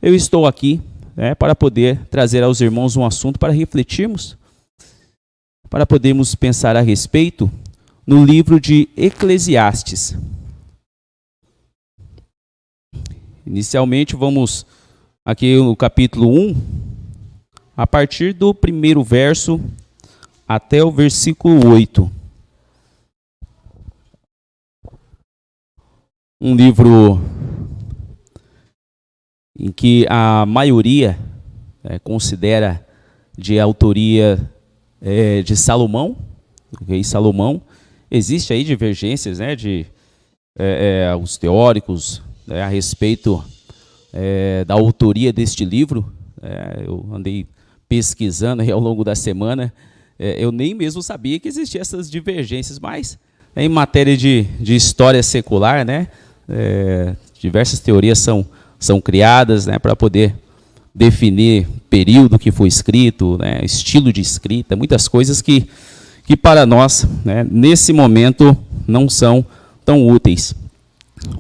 eu estou aqui para poder trazer aos irmãos um assunto para refletirmos, para podermos pensar a respeito no livro de Eclesiastes. Inicialmente, vamos aqui no capítulo 1, a partir do primeiro verso até o versículo 8. Um livro em que a maioria considera de autoria de Salomão, o rei Salomão. Existe aí divergências de os teóricos a respeito da autoria deste livro. Eu andei pesquisando aí ao longo da semana, eu nem mesmo sabia que existiam essas divergências, mas em matéria de história secular, diversas teorias são criadas para poder definir período que foi escrito, estilo de escrita, muitas coisas que para nós, nesse momento, não são tão úteis.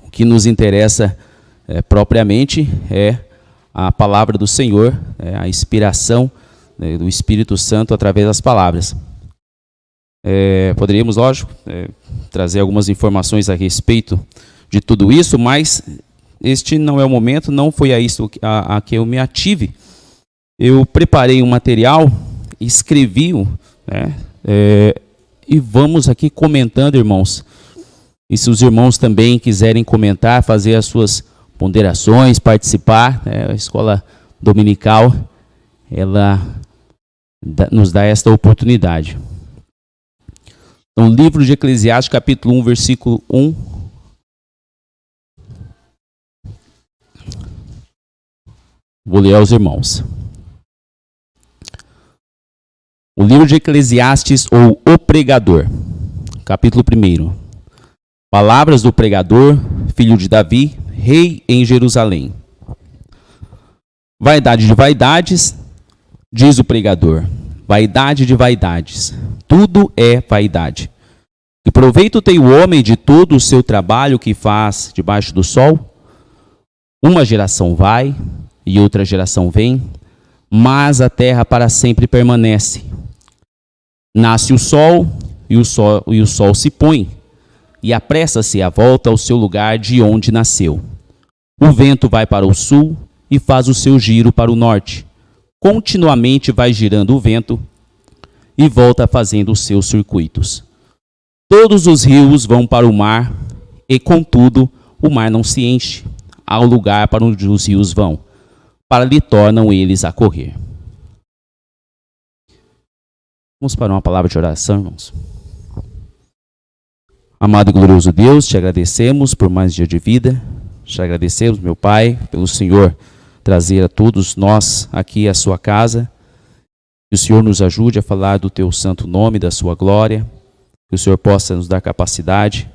O que nos interessa propriamente é a palavra do Senhor, a inspiração do Espírito Santo através das palavras. Poderíamos, lógico, trazer algumas informações a respeito de tudo isso, mas este não é o momento, não foi a isso a que eu me ative. Eu preparei um material, escrevi-o, e vamos aqui comentando, irmãos. E se os irmãos também quiserem comentar, fazer as suas ponderações, participar, a escola dominical, ela nos dá esta oportunidade. Então, livro de Eclesiastes, capítulo 1, versículo 1. Vou ler aos irmãos. O livro de Eclesiastes, ou O Pregador, capítulo 1. Palavras do pregador, filho de Davi, rei em Jerusalém. Vaidade de vaidades, diz o pregador, vaidade de vaidades, tudo é vaidade. Que proveito tem o homem de todo o seu trabalho que faz debaixo do sol? Uma geração vai e outra geração vem, mas a terra para sempre permanece. Nasce o sol e o sol se põe, e apressa-se a volta ao seu lugar de onde nasceu. O vento vai para o sul e faz o seu giro para o norte. Continuamente vai girando o vento e volta fazendo os seus circuitos. Todos os rios vão para o mar, e contudo o mar não se enche. Há um lugar para onde os rios vão, para lhe tornam eles a correr. Vamos para uma palavra de oração, irmãos. Amado e glorioso Deus, te agradecemos por mais um dia de vida. Te agradecemos, meu Pai, pelo Senhor trazer a todos nós aqui à sua casa. Que o Senhor nos ajude a falar do teu santo nome, da sua glória. Que o Senhor possa nos dar capacidade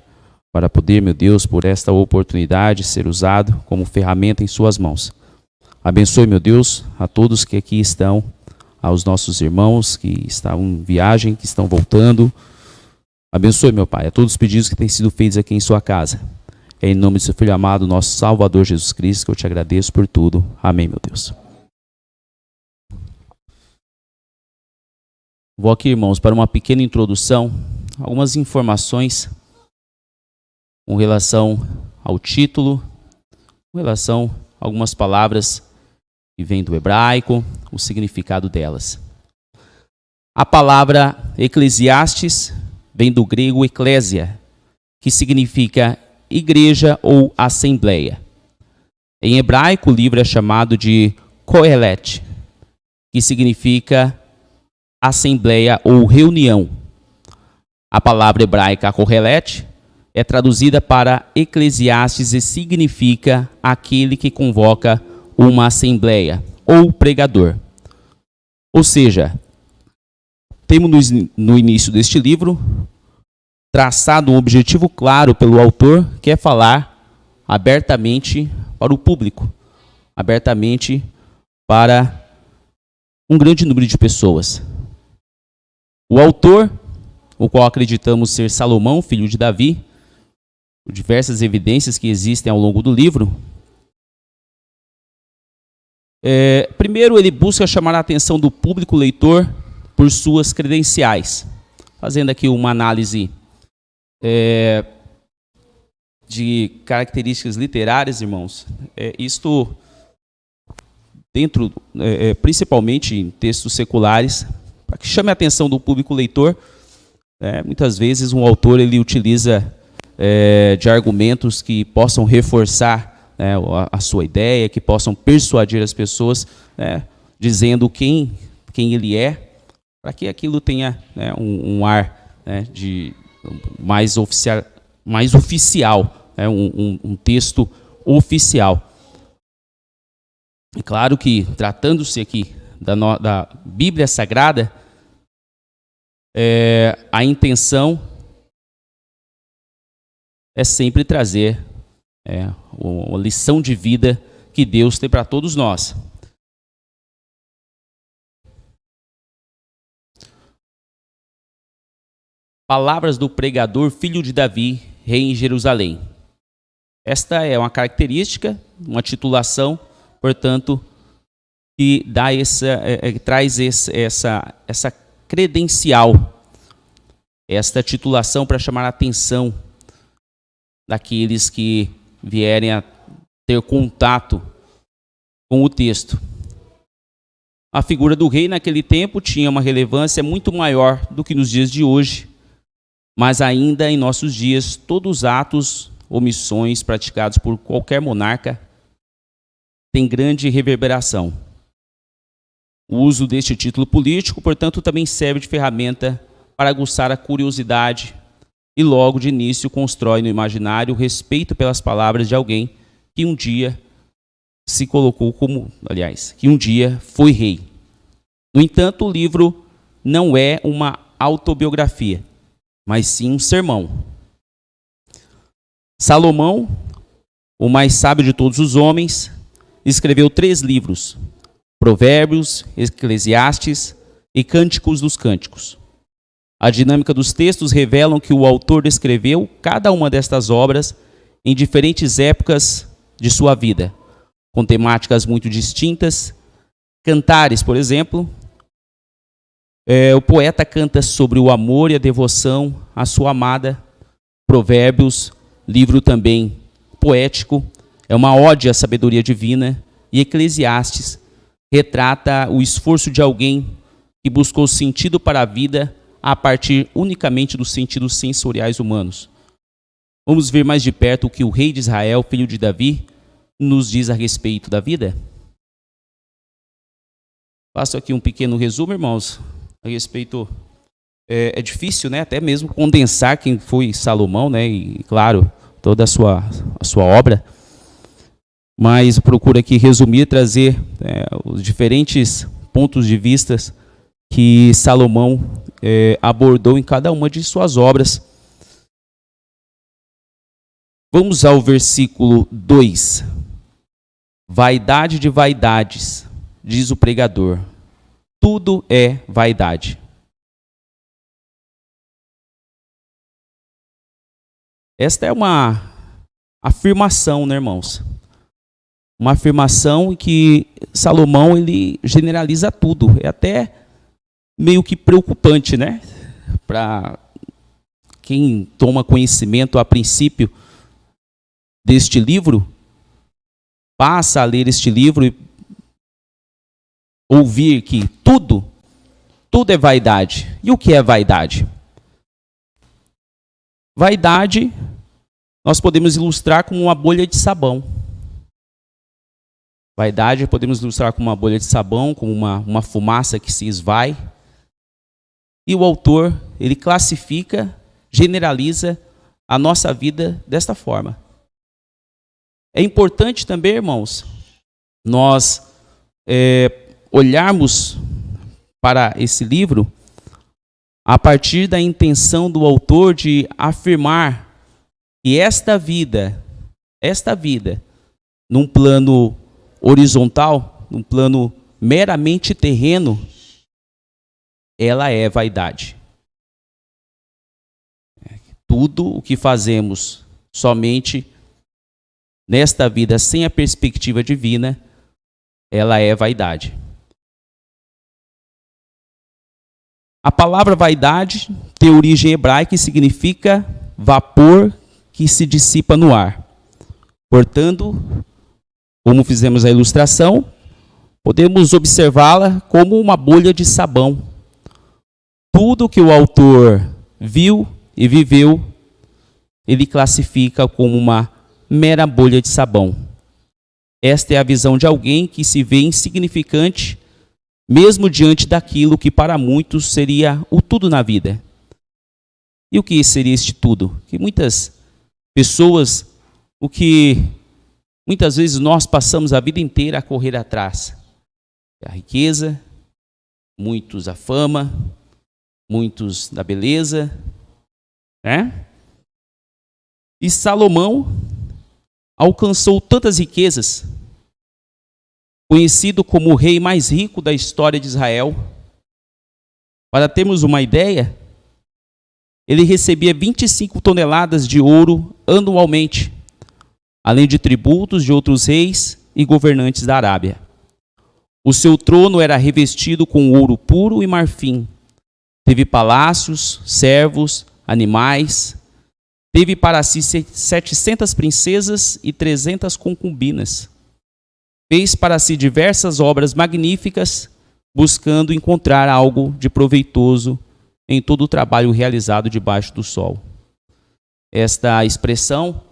para poder, meu Deus, por esta oportunidade, ser usado como ferramenta em suas mãos. Abençoe, meu Deus, a todos que aqui estão, aos nossos irmãos que estão em viagem, que estão voltando. Abençoe, meu Pai, a todos os pedidos que têm sido feitos aqui em sua casa. É em nome do seu Filho amado, nosso Salvador Jesus Cristo, que eu te agradeço por tudo. Amém, meu Deus. Vou aqui, irmãos, para uma pequena introdução, algumas informações com relação ao título, com relação a algumas palavras que vêm do hebraico, o significado delas. A palavra Eclesiastes vem do grego eclésia, que significa igreja ou assembleia. Em hebraico, o livro é chamado de Kohelet, que significa assembleia ou reunião. A palavra hebraica Kohelet é traduzida para Eclesiastes e significa aquele que convoca uma assembleia ou pregador. Ou seja, temos no início deste livro traçado um objetivo claro pelo autor, que é falar abertamente para o público, abertamente para um grande número de pessoas. O autor, o qual acreditamos ser Salomão, filho de Davi, por diversas evidências que existem ao longo do livro, Primeiro, ele busca chamar a atenção do público leitor por suas credenciais. Fazendo aqui uma análise de características literárias, irmãos, isto dentro, principalmente em textos seculares, para que chame a atenção do público leitor. Muitas vezes um autor ele utiliza de argumentos que possam reforçar a sua ideia, que possam persuadir as pessoas, dizendo quem ele é, para que aquilo tenha um ar de mais oficial, um texto oficial. É claro que, tratando-se aqui da Bíblia Sagrada, a intenção é sempre trazer uma lição de vida que Deus tem para todos nós. Palavras do pregador, filho de Davi, rei em Jerusalém. Esta é uma característica, uma titulação, portanto, que traz essa credencial, esta titulação para chamar a atenção daqueles que vierem a ter contato com o texto. A figura do rei naquele tempo tinha uma relevância muito maior do que nos dias de hoje, mas ainda em nossos dias, todos os atos ou missões praticados por qualquer monarca têm grande reverberação. O uso deste título político, portanto, também serve de ferramenta para aguçar a curiosidade e logo de início constrói no imaginário o respeito pelas palavras de alguém que um dia se colocou que um dia foi rei. No entanto, o livro não é uma autobiografia, mas sim um sermão. Salomão, o mais sábio de todos os homens, escreveu 3 livros: Provérbios, Eclesiastes e Cânticos dos Cânticos. A dinâmica dos textos revelam que o autor descreveu cada uma destas obras em diferentes épocas de sua vida, com temáticas muito distintas. Cantares, por exemplo, o poeta canta sobre o amor e a devoção à sua amada. Provérbios, livro também poético, é uma ode à sabedoria divina. E Eclesiastes retrata o esforço de alguém que buscou sentido para a vida a partir unicamente dos sentidos sensoriais humanos. Vamos ver mais de perto o que o rei de Israel, filho de Davi, nos diz a respeito da vida? Faço aqui um pequeno resumo, irmãos, a respeito. É difícil, né, até mesmo condensar quem foi Salomão, né, e claro, toda a sua obra, mas procuro aqui resumir, trazer os diferentes pontos de vista que Salomão abordou em cada uma de suas obras. Vamos ao versículo 2. Vaidade de vaidades, diz o pregador. Tudo é vaidade. Esta é uma afirmação, né, irmãos? Uma afirmação em que Salomão ele generaliza tudo. É até meio que preocupante, né? Para quem toma conhecimento a princípio deste livro, passa a ler este livro e ouvir que tudo é vaidade. E o que é vaidade? Vaidade, nós podemos ilustrar como uma bolha de sabão. Vaidade podemos ilustrar como uma bolha de sabão, como uma fumaça que se esvai. E o autor, ele classifica, generaliza a nossa vida desta forma. É importante também, irmãos, nós olharmos para esse livro a partir da intenção do autor de afirmar que esta vida, num plano horizontal, num plano meramente terreno, ela é vaidade. Tudo o que fazemos somente nesta vida sem a perspectiva divina ela é vaidade. A palavra vaidade tem origem hebraica e significa vapor que se dissipa no ar. Portanto, como fizemos a ilustração, podemos observá-la como uma bolha de sabão. Tudo que o autor viu e viveu, ele classifica como uma mera bolha de sabão. Esta é a visão de alguém que se vê insignificante, mesmo diante daquilo que para muitos seria o tudo na vida. E o que seria este tudo? Que muitas pessoas, o que muitas vezes nós passamos a vida inteira a correr atrás. A riqueza, muitos a fama, muitos da beleza, né? E Salomão alcançou tantas riquezas, conhecido como o rei mais rico da história de Israel. Para termos uma ideia, ele recebia 25 toneladas de ouro anualmente, além de tributos de outros reis e governantes da Arábia. O seu trono era revestido com ouro puro e marfim. Teve palácios, servos, animais. Teve para si 700 princesas e 300 concubinas. Fez para si diversas obras magníficas, buscando encontrar algo de proveitoso em todo o trabalho realizado debaixo do sol. Esta expressão,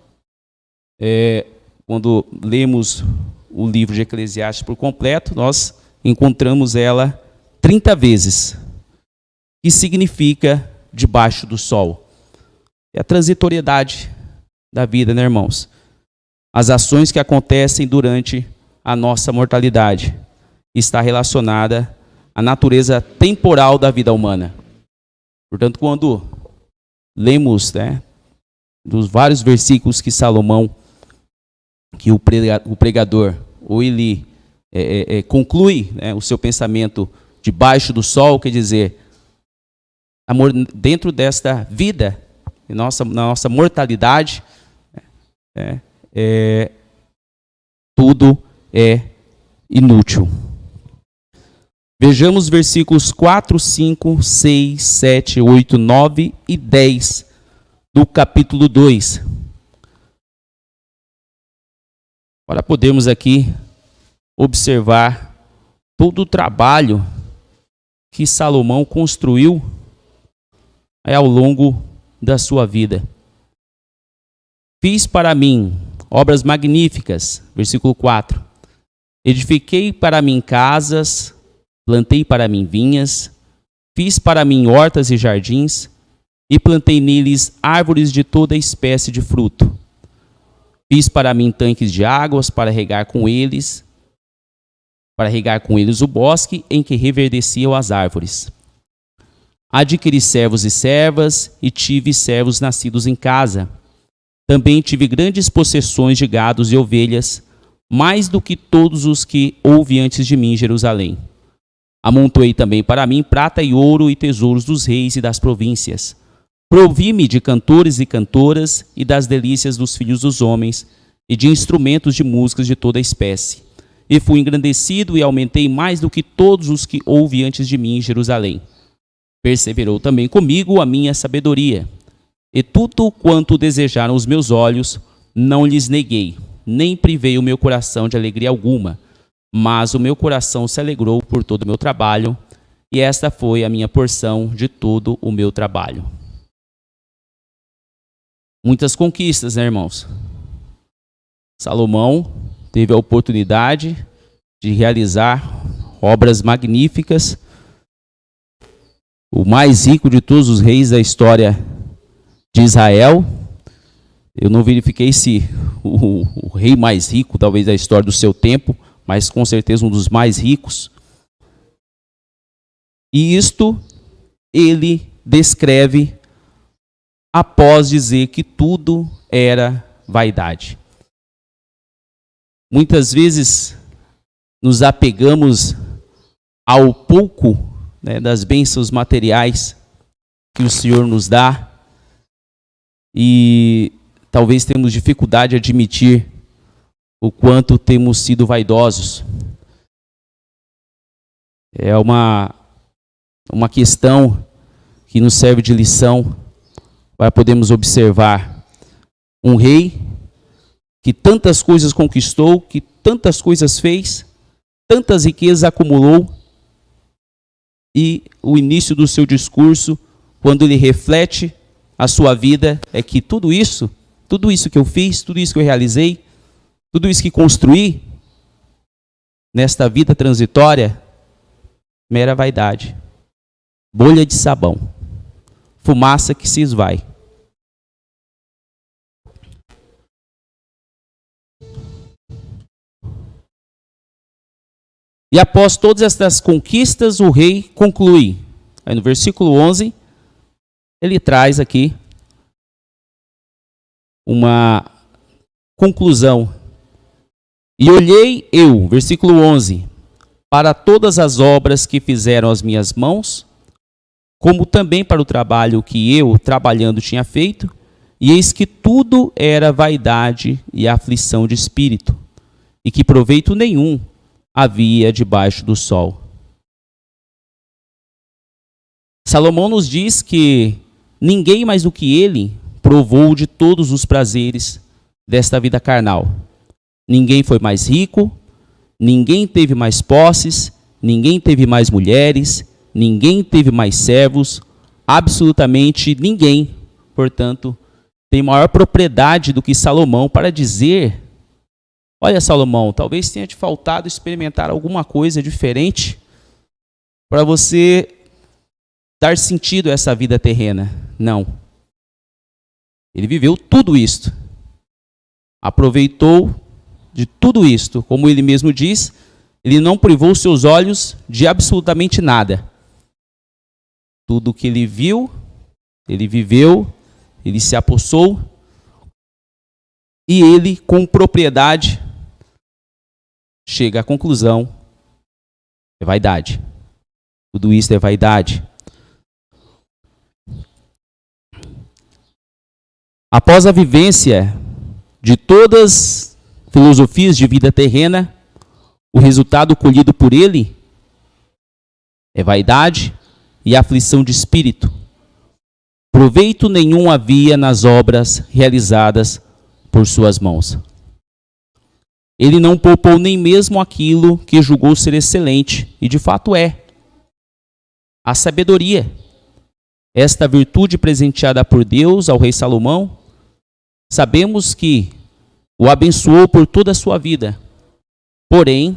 quando lemos o livro de Eclesiastes por completo, nós encontramos ela 30 vezes. Que significa debaixo do sol? É a transitoriedade da vida, né, irmãos? As ações que acontecem durante a nossa mortalidade está relacionada à natureza temporal da vida humana. Portanto, quando lemos, dos vários versículos que Salomão, que o pregador, ou ele conclui o seu pensamento debaixo do sol, quer dizer, dentro desta vida, na nossa mortalidade, tudo é inútil. Vejamos versículos 4, 5, 6, 7, 8, 9 e 10 do capítulo 2. Para podermos aqui observar todo o trabalho que Salomão construiu ao longo da sua vida. Fiz para mim obras magníficas, versículo 4. Edifiquei para mim casas, plantei para mim vinhas, fiz para mim hortas e jardins, e plantei neles árvores de toda espécie de fruto. Fiz para mim tanques de águas para regar com eles o bosque em que reverdeciam as árvores. Adquiri servos e servas, e tive servos nascidos em casa. Também tive grandes possessões de gados e ovelhas, mais do que todos os que houve antes de mim em Jerusalém. Amontoei também para mim prata e ouro e tesouros dos reis e das províncias. Provi-me de cantores e cantoras e das delícias dos filhos dos homens e de instrumentos de músicas de toda espécie. E fui engrandecido e aumentei mais do que todos os que houve antes de mim em Jerusalém. Perseverou também comigo a minha sabedoria. E tudo quanto desejaram os meus olhos, não lhes neguei, nem privei o meu coração de alegria alguma. Mas o meu coração se alegrou por todo o meu trabalho, e esta foi a minha porção de todo o meu trabalho. Muitas conquistas, né, irmãos? Salomão teve a oportunidade de realizar obras magníficas. O mais rico de todos os reis da história de Israel. Eu não verifiquei se o rei mais rico, talvez da história do seu tempo, mas com certeza um dos mais ricos. E isto ele descreve após dizer que tudo era vaidade. Muitas vezes nos apegamos ao pouco, das bênçãos materiais que o Senhor nos dá, e talvez temos dificuldade de admitir o quanto temos sido vaidosos. É uma questão que nos serve de lição para podermos observar um rei que tantas coisas conquistou, que tantas coisas fez, tantas riquezas acumulou, e o início do seu discurso, quando ele reflete a sua vida, é que tudo isso que eu fiz, tudo isso que eu realizei, tudo isso que construí nesta vida transitória, mera vaidade, bolha de sabão, fumaça que se esvai. E após todas estas conquistas, o rei conclui. Aí no versículo 11, ele traz aqui uma conclusão. E olhei eu, versículo 11, para todas as obras que fizeram as minhas mãos, como também para o trabalho que eu, trabalhando, tinha feito, e eis que tudo era vaidade e aflição de espírito, e que proveito nenhum havia debaixo do sol. Salomão nos diz que ninguém mais do que ele provou de todos os prazeres desta vida carnal. Ninguém foi mais rico, ninguém teve mais posses, ninguém teve mais mulheres, ninguém teve mais servos, absolutamente ninguém, portanto, tem maior propriedade do que Salomão para dizer: olha, Salomão, talvez tenha te faltado experimentar alguma coisa diferente para você dar sentido a essa vida terrena. Não. Ele viveu tudo isto. Aproveitou de tudo isto. Como ele mesmo diz, ele não privou seus olhos de absolutamente nada. Tudo que ele viu, ele viveu, ele se apossou, e ele, com propriedade, chega à conclusão: é vaidade. Tudo isso é vaidade. Após a vivência de todas as filosofias de vida terrena, o resultado colhido por ele é vaidade e aflição de espírito. Proveito nenhum havia nas obras realizadas por suas mãos. Ele não poupou nem mesmo aquilo que julgou ser excelente, e de fato é a sabedoria. Esta virtude presenteada por Deus ao rei Salomão, sabemos que o abençoou por toda a sua vida. Porém,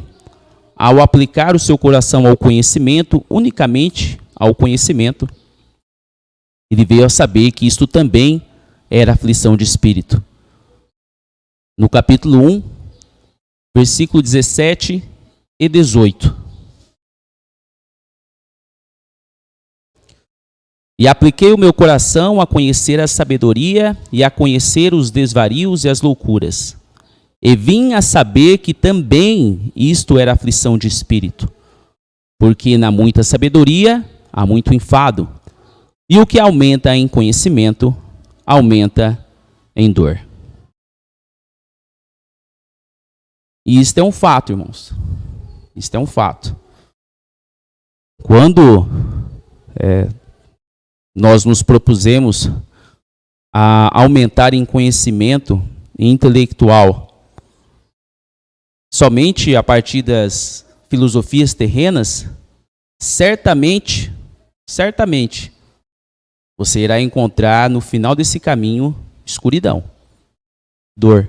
ao aplicar o seu coração ao conhecimento, unicamente ao conhecimento, ele veio a saber que isto também era aflição de espírito. No capítulo 1, versículo 17 e 18. E apliquei o meu coração a conhecer a sabedoria e a conhecer os desvarios e as loucuras. E vim a saber que também isto era aflição de espírito. Porque na muita sabedoria há muito enfado. E o que aumenta em conhecimento, aumenta em dor. E isto é um fato, irmãos. Isto é um fato. Quando nós nos propusemos a aumentar em conhecimento intelectual somente a partir das filosofias terrenas, certamente, você irá encontrar no final desse caminho escuridão, dor.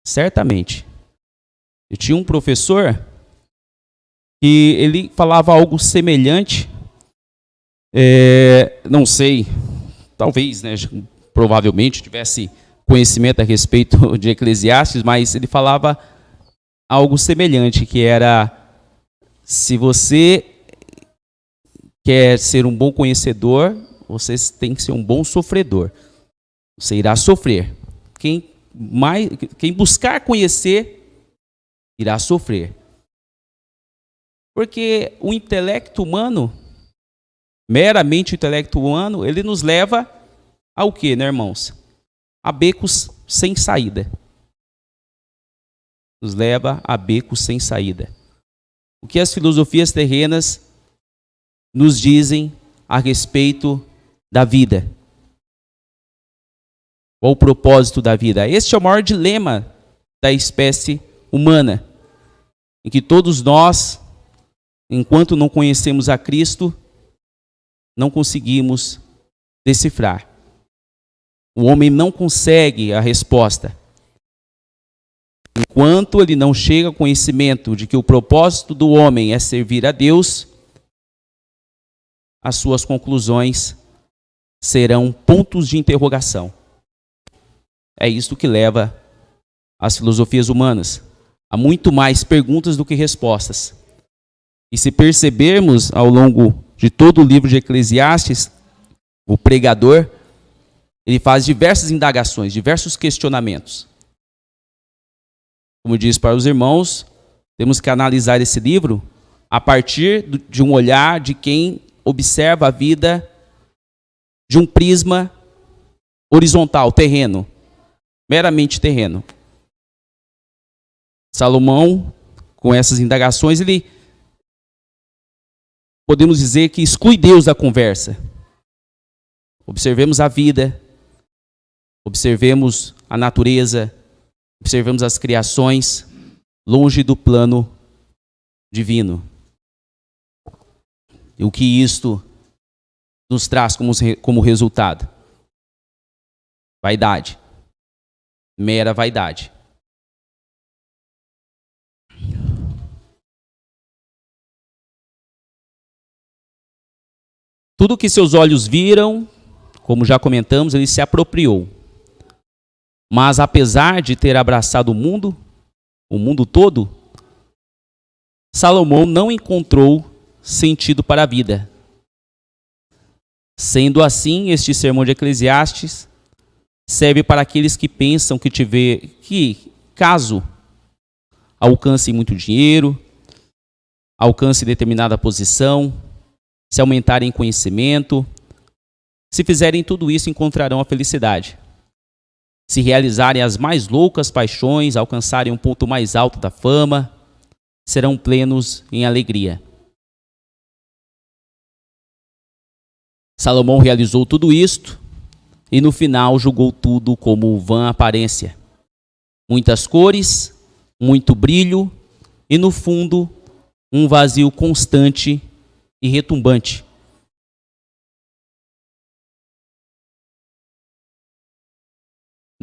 Certamente. Eu tinha um professor que ele falava algo semelhante. Não sei, talvez, né, provavelmente tivesse conhecimento a respeito de Eclesiastes, mas ele falava algo semelhante, que era: se você quer ser um bom conhecedor, você tem que ser um bom sofredor. Você irá sofrer. Quem buscar conhecer, irá sofrer. Porque o intelecto humano, meramente o intelecto humano, ele nos leva ao quê, né, irmãos? A becos sem saída. Nos leva a becos sem saída. o que as filosofias terrenas nos dizem a respeito da vida. Qual o propósito da vida? Este é o maior dilema da espécie humana, em que todos nós, enquanto não conhecemos a Cristo, não conseguimos decifrar. O homem não consegue a resposta. Enquanto ele não chega ao conhecimento de que o propósito do homem é servir a Deus, as suas conclusões serão pontos de interrogação. É isto que leva as filosofias humanas a muito mais perguntas do que respostas. E se percebermos ao longo de todo o livro de Eclesiastes, o pregador, ele faz diversas indagações, diversos questionamentos. Como diz para os irmãos, temos que analisar esse livro a partir de um olhar de quem observa a vida de um prisma horizontal, terreno, meramente terreno. Salomão, com essas indagações, ele, podemos dizer que exclui Deus da conversa. Observemos a vida, observemos a natureza, observemos as criações, longe do plano divino. E o que isto nos traz como resultado? Vaidade. Mera vaidade. Tudo que seus olhos viram, como já comentamos, ele se apropriou. Mas apesar de ter abraçado o mundo todo, Salomão não encontrou sentido para a vida. Sendo assim, este sermão de Eclesiastes serve para aqueles que pensam que caso alcance muito dinheiro, alcance determinada posição, se aumentarem em conhecimento, se fizerem tudo isso, encontrarão a felicidade. Se realizarem as mais loucas paixões, alcançarem um ponto mais alto da fama, serão plenos em alegria. Salomão realizou tudo isto e no final julgou tudo como vã aparência. Muitas cores, muito brilho e no fundo um vazio constante e retumbante.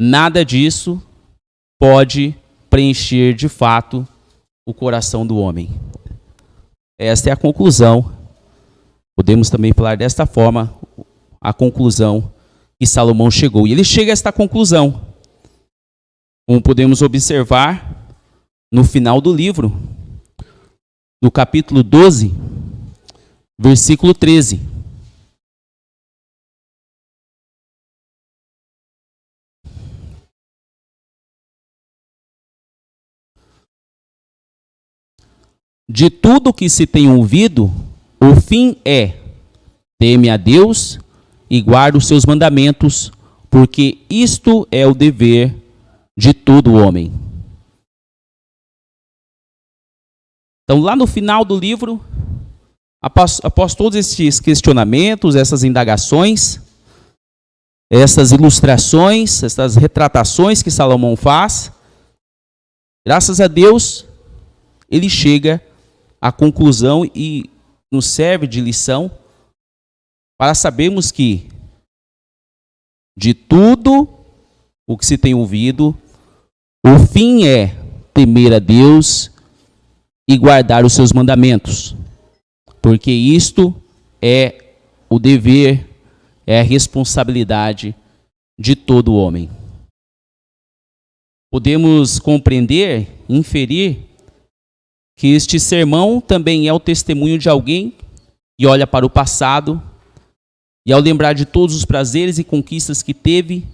Nada disso pode preencher de fato o coração do homem. Esta é a conclusão. Podemos também falar desta forma, a conclusão que Salomão chegou. E ele chega a esta conclusão, como podemos observar no final do livro, no capítulo 12, versículo 13. De tudo que se tem ouvido, o fim é: teme a Deus e guarda os seus mandamentos, porque isto é o dever de todo homem. Então, lá no final do livro, após todos esses questionamentos, essas indagações, essas ilustrações, essas retratações que Salomão faz, graças a Deus, ele chega à conclusão e nos serve de lição para sabermos que de tudo o que se tem ouvido, o fim é temer a Deus e guardar os seus mandamentos, porque isto é o dever, é a responsabilidade de todo homem. Podemos compreender, inferir, que este sermão também é o testemunho de alguém que olha para o passado e, ao lembrar de todos os prazeres e conquistas que teve,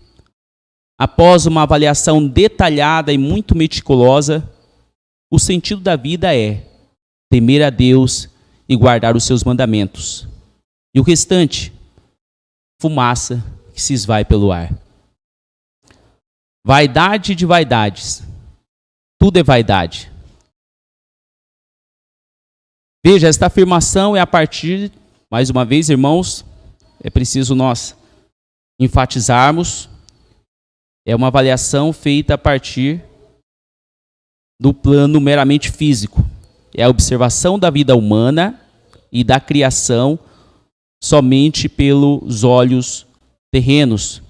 após uma avaliação detalhada e muito meticulosa, o sentido da vida é temer a Deus e guardar os seus mandamentos. E o restante, fumaça que se esvai pelo ar. Vaidade de vaidades. Tudo é vaidade. Veja, esta afirmação é a partir, mais uma vez, irmãos, é preciso nós enfatizarmos, é uma avaliação feita a partir do plano meramente físico. É a observação da vida humana e da criação somente pelos olhos terrenos.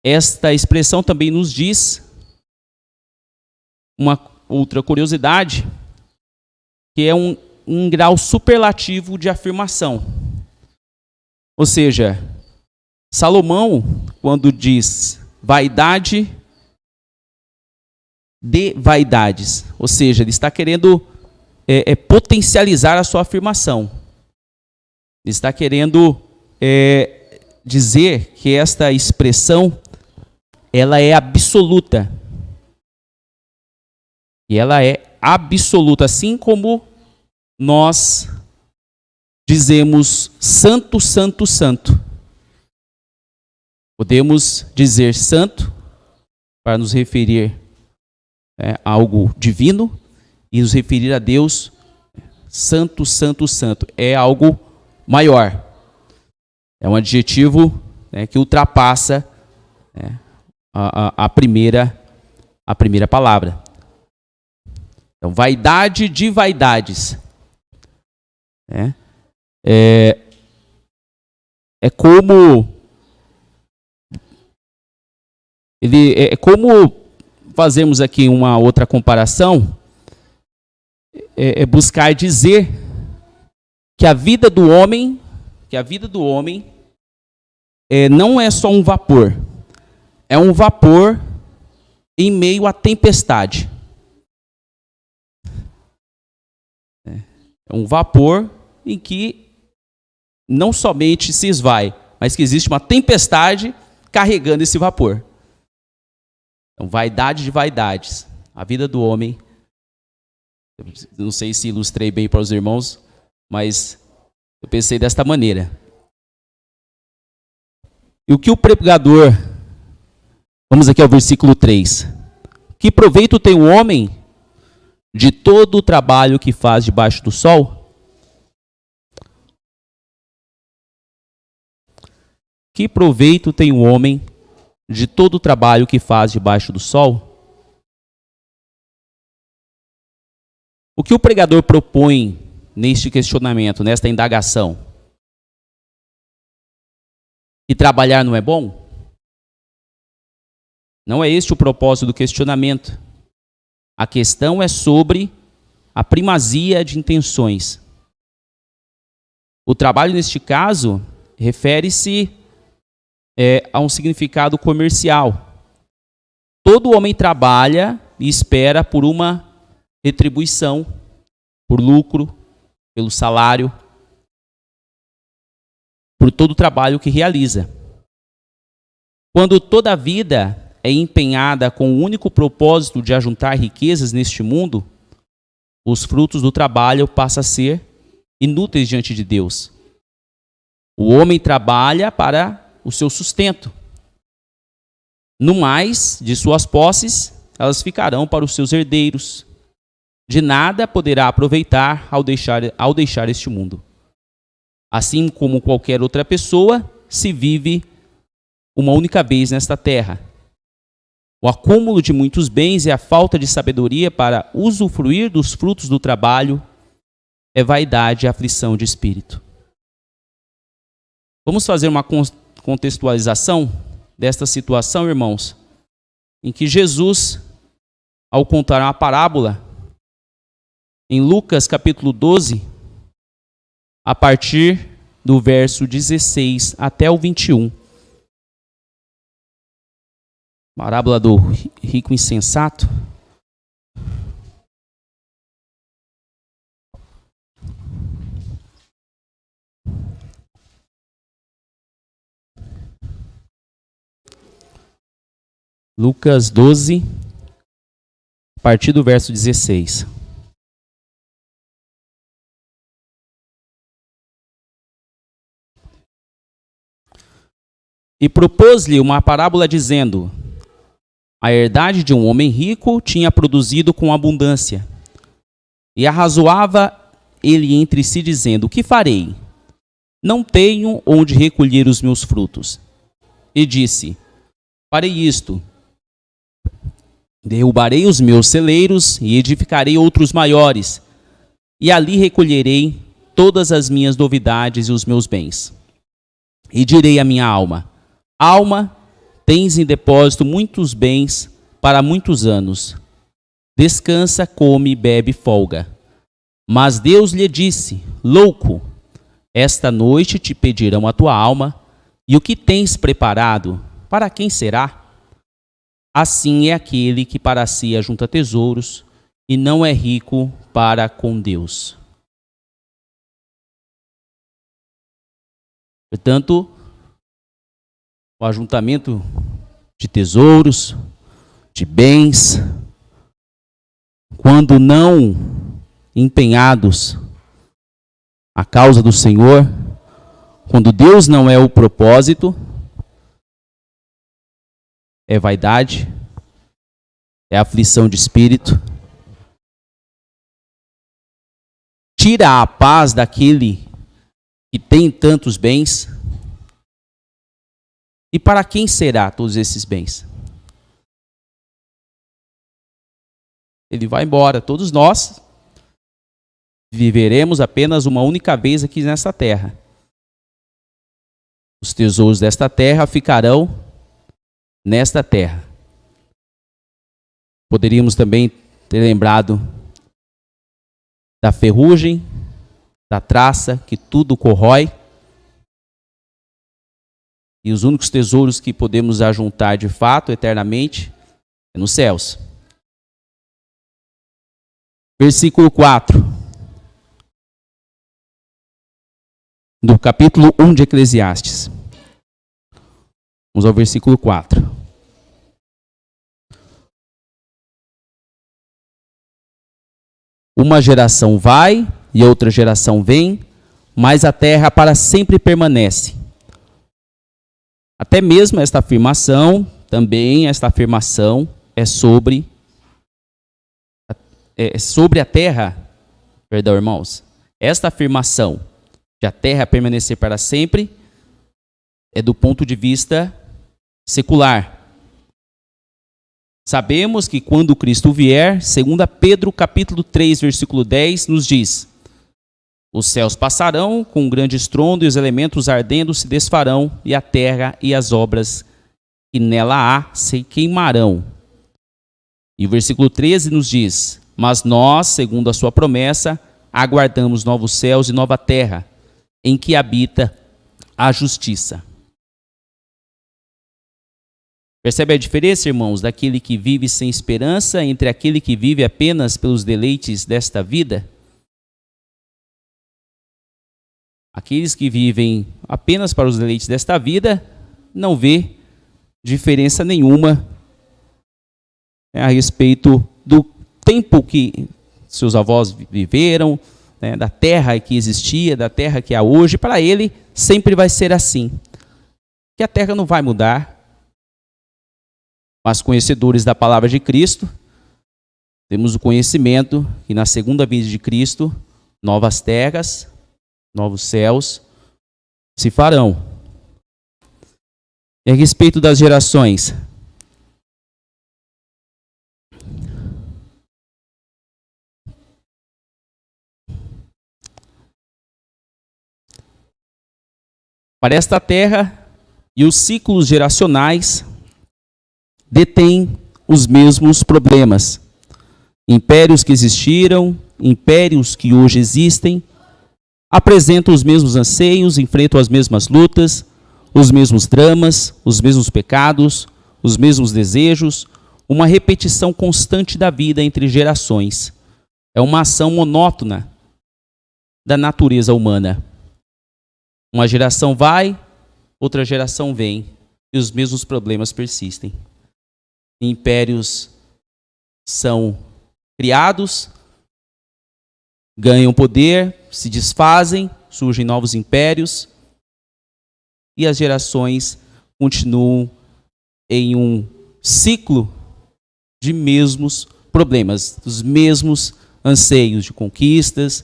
Esta expressão também nos diz uma outra curiosidade, que é um grau superlativo de afirmação. Ou seja, Salomão, quando diz vaidade de vaidades, ou seja, ele está querendo potencializar a sua afirmação. Ele está querendo dizer que esta expressão ela é absoluta. E ela é absoluta, assim como nós dizemos santo, santo, santo. Podemos dizer santo para nos referir a algo divino e nos referir a Deus santo, santo, santo. É algo maior. É um adjetivo que ultrapassa a primeira palavra. Então, vaidade de vaidades. É como fazemos aqui uma outra comparação, buscar dizer que a vida do homem, não é só um vapor, é um vapor em meio à tempestade. É um vapor em que não somente se esvai, mas que existe uma tempestade carregando esse vapor. Então, vaidade de vaidades. A vida do homem, não sei se ilustrei bem para os irmãos, mas eu pensei desta maneira. E o que o pregador, vamos aqui ao versículo 3. Que proveito tem o homem de todo o trabalho que faz debaixo do sol? Que proveito tem o homem de todo o trabalho que faz debaixo do sol? O que o pregador propõe neste questionamento, nesta indagação? Que trabalhar não é bom? Não é este o propósito do questionamento. A questão é sobre a primazia de intenções. O trabalho, neste caso, refere-se a um significado comercial. Todo homem trabalha e espera por uma retribuição, por lucro, pelo salário, por todo o trabalho que realiza. Quando toda a vida é empenhada com o único propósito de ajuntar riquezas neste mundo, os frutos do trabalho passam a ser inúteis diante de Deus. O homem trabalha para o seu sustento. No mais, de suas posses, elas ficarão para os seus herdeiros. De nada poderá aproveitar ao deixar este mundo. Assim como qualquer outra pessoa, se vive uma única vez nesta terra. O acúmulo de muitos bens e a falta de sabedoria para usufruir dos frutos do trabalho é vaidade e aflição de espírito. Vamos fazer uma contextualização desta situação, irmãos, em que Jesus, ao contar uma parábola, em Lucas capítulo 12, a partir do verso 16 até o 21. Parábola do rico insensato. Lucas 12, a partir do verso 16. E propôs-lhe uma parábola dizendo: a herdade de um homem rico tinha produzido com abundância, e arrazoava ele entre si, dizendo: o que farei? Não tenho onde recolher os meus frutos. E disse: farei isto: derrubarei os meus celeiros e edificarei outros maiores, e ali recolherei todas as minhas novidades e os meus bens. E direi à minha alma: alma, tens em depósito muitos bens para muitos anos. Descansa, come, bebe, folga. Mas Deus lhe disse: louco, esta noite te pedirão a tua alma, e o que tens preparado, para quem será? Assim é aquele que para si ajunta tesouros, e não é rico para com Deus. Portanto, o ajuntamento de tesouros, de bens, quando não empenhados à causa do Senhor, quando Deus não é o propósito, é vaidade, é aflição de espírito, tira a paz daquele que tem tantos bens. E para quem será todos esses bens? Ele vai embora. Todos nós viveremos apenas uma única vez aqui nesta terra. Os tesouros desta terra ficarão nesta terra. Poderíamos também ter lembrado da ferrugem, da traça, que tudo corrói. E os únicos tesouros que podemos ajuntar de fato, eternamente, é nos céus. Versículo 4. Do capítulo 1 de Eclesiastes. Vamos ao versículo 4. Uma geração vai e outra geração vem, mas a terra para sempre permanece. Até mesmo esta afirmação é sobre a terra, perdão, irmãos. Esta afirmação de a terra permanecer para sempre é do ponto de vista secular. Sabemos que quando Cristo vier, 2 Pedro capítulo 3, versículo 10, nos diz: os céus passarão com um grande estrondo e os elementos ardendo se desfarão, e a terra e as obras que nela há se queimarão. E o versículo 13 nos diz: mas nós, segundo a sua promessa, aguardamos novos céus e nova terra, em que habita a justiça. Percebe a diferença, irmãos, daquele que vive sem esperança entre aquele que vive apenas pelos deleites desta vida? Aqueles que vivem apenas para os deleites desta vida não vê diferença nenhuma a respeito do tempo que seus avós viveram, da terra que existia, da terra que há hoje. Para ele sempre vai ser assim, que a terra não vai mudar. Mas conhecedores da palavra de Cristo, temos o conhecimento que na segunda vinda de Cristo, novas terras, novos céus se farão. E a respeito das gerações, para esta terra e os ciclos geracionais detêm os mesmos problemas. Impérios que existiram, impérios que hoje existem, apresentam os mesmos anseios, enfrentam as mesmas lutas, os mesmos dramas, os mesmos pecados, os mesmos desejos, uma repetição constante da vida entre gerações. É uma ação monótona da natureza humana. Uma geração vai, outra geração vem, e os mesmos problemas persistem. Impérios são criados, ganham poder, se desfazem, surgem novos impérios, e as gerações continuam em um ciclo de mesmos problemas, dos mesmos anseios de conquistas,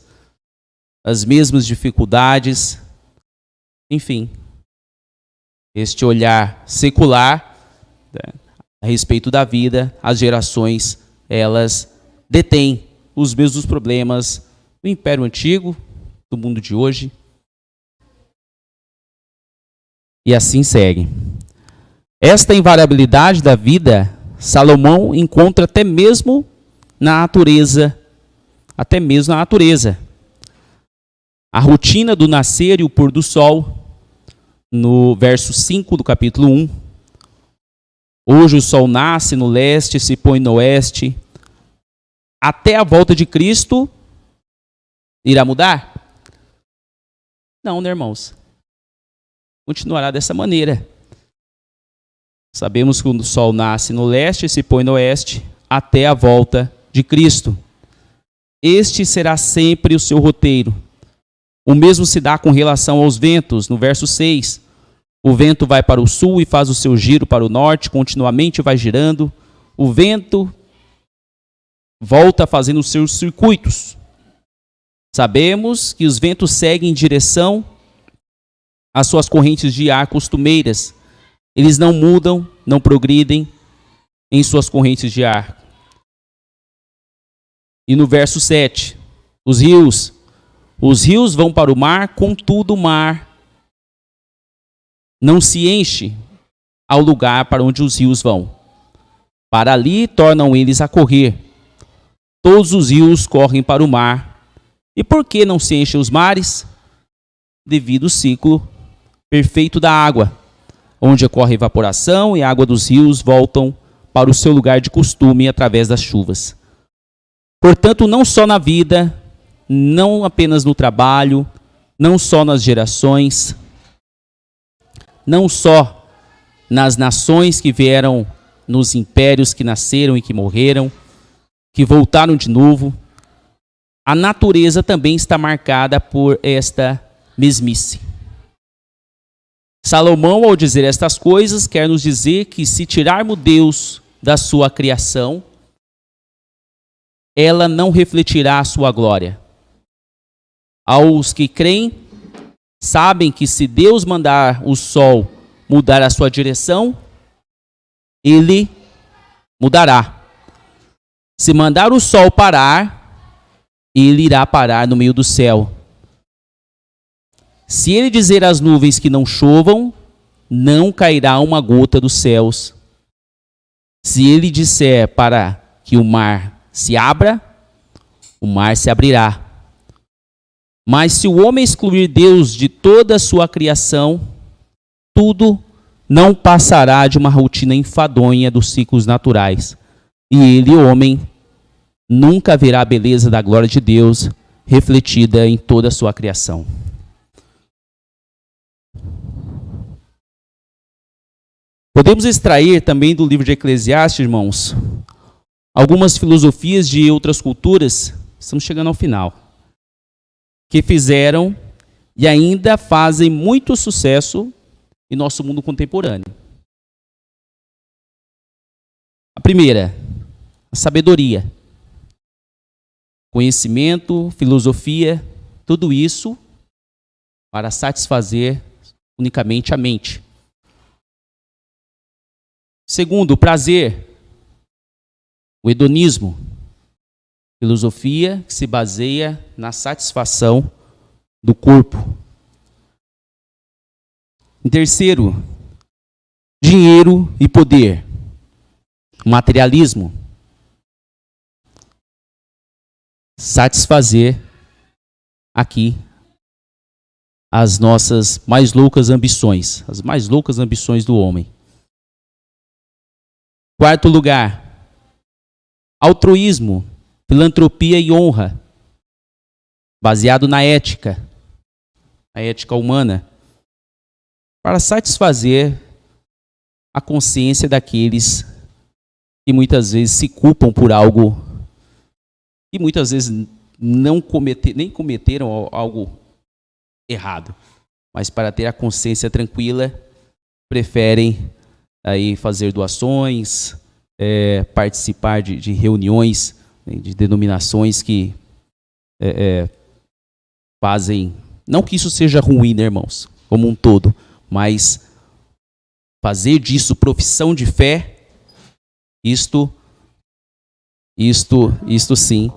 as mesmas dificuldades, enfim. Este olhar secular, né, a respeito da vida, as gerações, elas detêm os mesmos problemas do Império Antigo, do mundo de hoje. E assim segue. Esta invariabilidade da vida, Salomão encontra até mesmo na natureza. Até mesmo na natureza. A rotina do nascer e o pôr do sol, no verso 5 do capítulo 1. Hoje o sol nasce no leste, se põe no oeste. Até a volta de Cristo, irá mudar? Não, né, irmãos? Continuará dessa maneira. Sabemos que o sol nasce no leste e se põe no oeste, até a volta de Cristo. Este será sempre o seu roteiro. O mesmo se dá com relação aos ventos, no verso 6. O vento vai para o sul e faz o seu giro para o norte, continuamente vai girando. O vento volta fazendo os seus circuitos. Sabemos que os ventos seguem em direção às suas correntes de ar costumeiras. Eles não mudam, não progridem em suas correntes de ar. E no verso 7, os rios vão para o mar, contudo o mar não se enche ao lugar para onde os rios vão. Para ali tornam eles a correr. Todos os rios correm para o mar. E por que não se enchem os mares? Devido ao ciclo perfeito da água, onde ocorre evaporação e a água dos rios voltam para o seu lugar de costume através das chuvas. Portanto, não só na vida, não apenas no trabalho, não só nas gerações, não só nas nações que vieram, nos impérios que nasceram e que morreram, que voltaram de novo, a natureza também está marcada por esta mesmice. Salomão, ao dizer estas coisas, quer nos dizer que se tirarmos Deus da sua criação, ela não refletirá a sua glória. Aos que creem, sabem que se Deus mandar o sol mudar a sua direção, ele mudará. Se mandar o sol parar, ele irá parar no meio do céu. Se ele dizer às nuvens que não chovam, não cairá uma gota dos céus. Se ele disser para que o mar se abra, o mar se abrirá. Mas se o homem excluir Deus de toda a sua criação, tudo não passará de uma rotina enfadonha dos ciclos naturais. E ele, o homem, nunca verá a beleza da glória de Deus refletida em toda a sua criação. Podemos extrair também do livro de Eclesiastes, irmãos, algumas filosofias de outras culturas, estamos chegando ao final, que fizeram e ainda fazem muito sucesso em nosso mundo contemporâneo. A primeira, a sabedoria. Conhecimento, filosofia, tudo isso para satisfazer unicamente a mente. Segundo, o prazer, o hedonismo, filosofia que se baseia na satisfação do corpo. Em terceiro, dinheiro e poder, materialismo, satisfazer aqui as nossas mais loucas ambições, as mais loucas ambições do homem. Quarto lugar, altruísmo, filantropia e honra, baseado na ética, a ética humana, para satisfazer a consciência daqueles que muitas vezes se culpam por algo e muitas vezes nem cometeram algo errado, mas para ter a consciência tranquila, preferem aí fazer doações, participar de reuniões, de denominações que fazem, não que isso seja ruim, né, irmãos, como um todo, mas fazer disso profissão de fé, isto sim.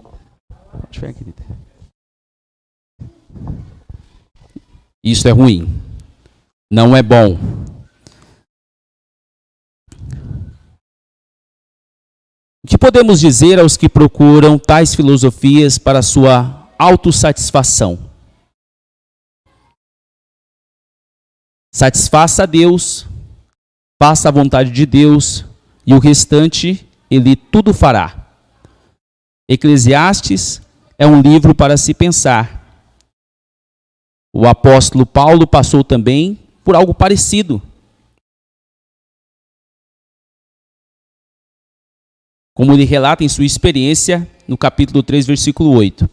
Isso é ruim. Não é bom. O que podemos dizer aos que procuram tais filosofias para sua autossatisfação? Satisfaça a Deus, faça a vontade de Deus, e o restante Ele tudo fará. Eclesiastes é um livro para se pensar. O apóstolo Paulo passou também por algo parecido. Como ele relata em sua experiência no capítulo 3, versículo 8.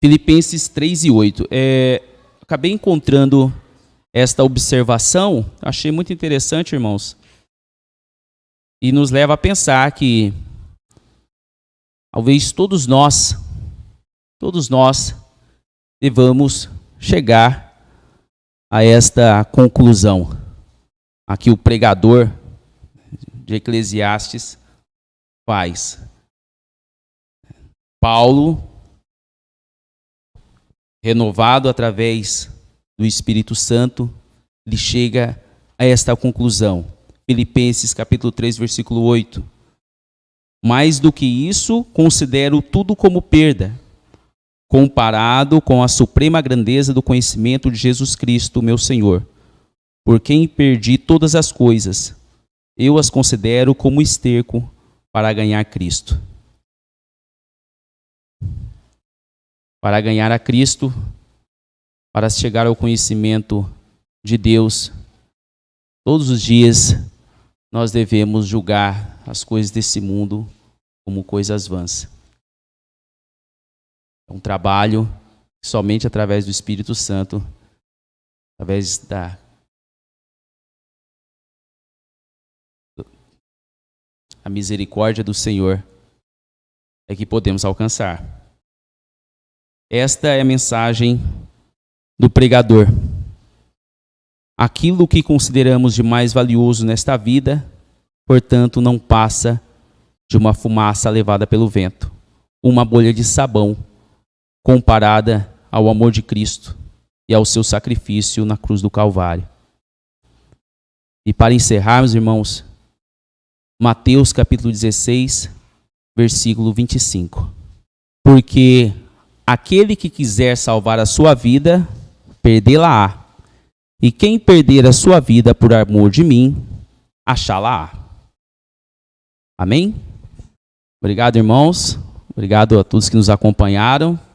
Filipenses 3 e 8. Acabei encontrando esta observação, achei muito interessante, irmãos, e nos leva a pensar que talvez todos nós devamos chegar a esta conclusão. Aqui o pregador de Eclesiastes faz. Paulo, renovado através do Espírito Santo, ele chega a esta conclusão. Filipenses capítulo 3, versículo 8. Mais do que isso, considero tudo como perda, comparado com a suprema grandeza do conhecimento de Jesus Cristo, meu Senhor, por quem perdi todas as coisas. Eu as considero como esterco para ganhar Cristo. Para ganhar a Cristo, para chegar ao conhecimento de Deus, todos os dias nós devemos julgar as coisas desse mundo como coisas vãs. É um trabalho que somente através do Espírito Santo, através a misericórdia do Senhor, é que podemos alcançar. Esta é a mensagem do pregador. Aquilo que consideramos de mais valioso nesta vida, portanto, não passa de uma fumaça levada pelo vento, uma bolha de sabão comparada ao amor de Cristo e ao seu sacrifício na cruz do Calvário. E para encerrarmos, irmãos, Mateus capítulo 16, versículo 25. Porque aquele que quiser salvar a sua vida, perdê-la-á. E quem perder a sua vida por amor de mim, achá-la-á. Amém? Obrigado, irmãos. Obrigado a todos que nos acompanharam.